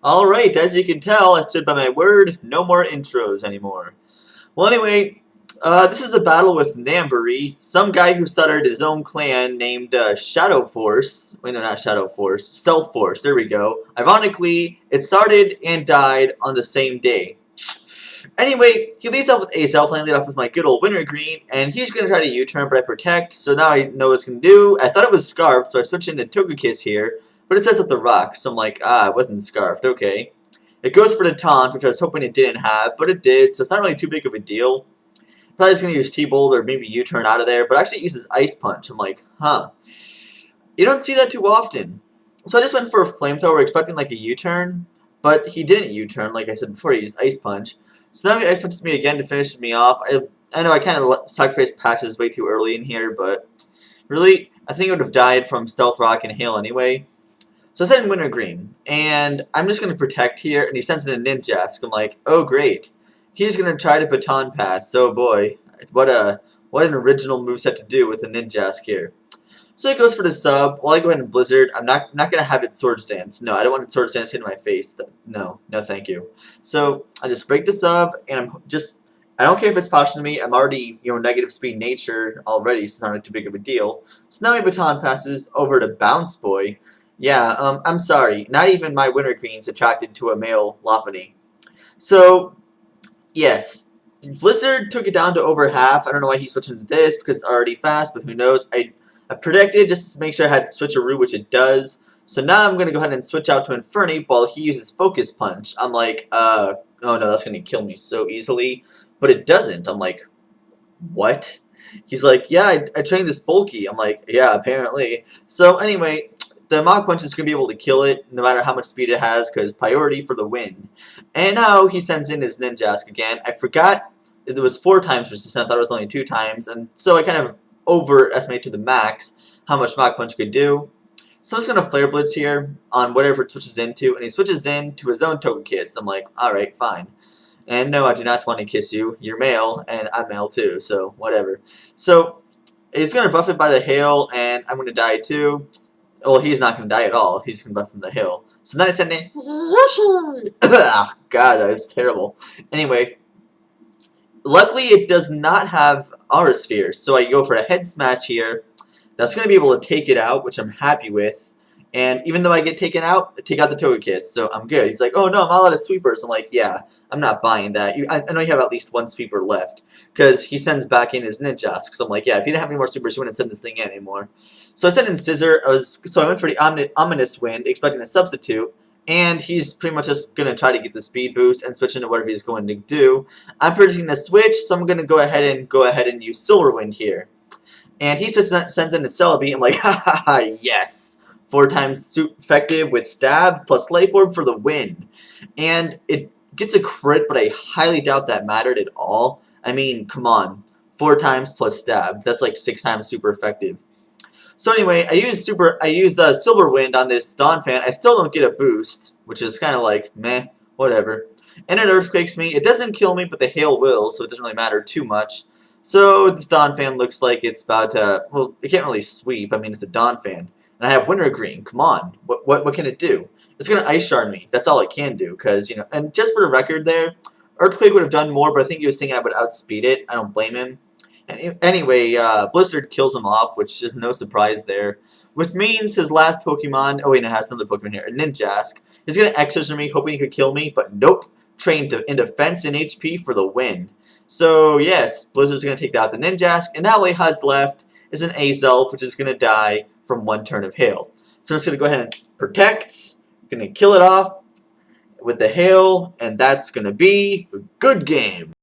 Alright, as you can tell, I stood by my word, no more intros anymore. Well, anyway, this is a battle with NAMBIRI, some guy who started his own clan named Shadow Force. Wait, no, not Shadow Force. Stealth Force, there we go. Ironically, it started and died on the same day. Anyway, he leads off with Ace Elf, I lead off with my good old Wintergreen, and he's going to try to U-turn, but I protect, so now I know what it's going to do. I thought it was Scarf, so I switched into Togekiss here, but it says up the rock, so I'm like, it wasn't Scarfed, okay. It goes for the taunt, which I was hoping it didn't have, but it did, so it's not really too big of a deal. Probably just going to use T-Bolt or maybe U-turn out of there, but actually it uses Ice Punch. I'm like, huh. You don't see that too often. So I just went for a Flamethrower expecting like a U-turn, but he didn't U-turn, like I said before, he used Ice Punch. So now he Ice Punches me again to finish me off. I know I kind of sacrificed patches way too early in here, but really, I think it would have died from Stealth Rock and Hail anyway. So I set in Wintergreen, and I'm just going to protect here, and he sends in a Ninjask. I'm like, oh great. He's going to try to Baton Pass, so boy, what an original moveset to do with a Ninjask here. So he goes for the sub. While I go ahead and Blizzard, I'm not going to have it Swords Dance. No, I don't want it Swords Dance hitting my face. No, thank you. So I just break the sub, and I don't care if it's flashing to me. I'm already, negative speed nature already, so it's not too big of a deal. So now my Baton passes over to Bounce Boy. Yeah, I'm sorry. Not even my Wintergreen's attracted to a male Lopunny. So, yes. Blizzard took it down to over half. I don't know why he's switching to this, because it's already fast, but who knows. I predicted just to make sure I had Switcheroo, which it does. So now I'm going to go ahead and switch out to Infernape while he uses Focus Punch. I'm like, oh no, that's going to kill me so easily. But it doesn't. I'm like, what? He's like, yeah, I trained this bulky. I'm like, yeah, apparently. So anyway, the Mach Punch is going to be able to kill it no matter how much speed it has because priority for the win. And now he sends in his Ninjask again. I forgot it was 4 times resistant. I thought it was only 2 times. And so I kind of overestimate to the max how much Mach Punch could do. So I'm just going to Flare Blitz here on whatever it switches into, and he switches into his own Togekiss. I'm like, alright, fine. And no, I do not want to kiss you. You're male, and I'm male too, so whatever. So he's going to buff it by the Hail, and I'm going to die too. Well, he's not going to die at all. He's going to buff from the Hail. So then I send in... God, that was terrible. Anyway, luckily it does not have Aura Sphere, so I go for a Head Smash here. That's going to be able to take it out, which I'm happy with. And even though I get taken out, I take out the Togekiss, so I'm good. He's like, oh no, I'm all out of sweepers. I'm like, yeah, I'm not buying that. I know you have at least 1 sweeper left, because he sends back in his Ninjask. So I'm like, yeah, if you didn't have any more sweepers, you wouldn't send this thing in anymore. So I sent in Scissor. So I went for the Ominous Wind, expecting a substitute. And he's pretty much just going to try to get the speed boost and switch into whatever he's going to do. I'm predicting a switch, so I'm going to go ahead and use Silver Wind here. And he just sends in a Celebi. I'm like, ha ha ha, yes. 4 times effective with Stab plus Life Orb for the win. And it gets a crit, but I highly doubt that mattered at all. I mean, come on. 4 times plus Stab. That's like 6 times super effective. So anyway, I use Silver Wind on this Donphan. I still don't get a boost, which is kind of like, meh, whatever. And it Earthquakes me. It doesn't kill me, but the Hail will, so it doesn't really matter too much. So this Donphan looks like it's about to, well, it can't really sweep. I mean, it's a Donphan. And I have Wintergreen. Come on. What can it do? It's going to Ice Shard me. That's all it can do. Because, and just for the record there, Earthquake would have done more, but I think he was thinking I would outspeed it. I don't blame him. Anyway, Blizzard kills him off, which is no surprise there. Which means his last Pokemon, oh wait, no, it has another Pokemon here, a Ninjask, is going to X-Scissor me, hoping he could kill me, but nope. Trained in defense and HP for the win. So yes, Blizzard's going to take out the Ninjask, and now all he has left is an Azelf, which is going to die from 1 turn of Hail. So I'm just going to go ahead and protect, going to kill it off with the Hail, and that's going to be a good game.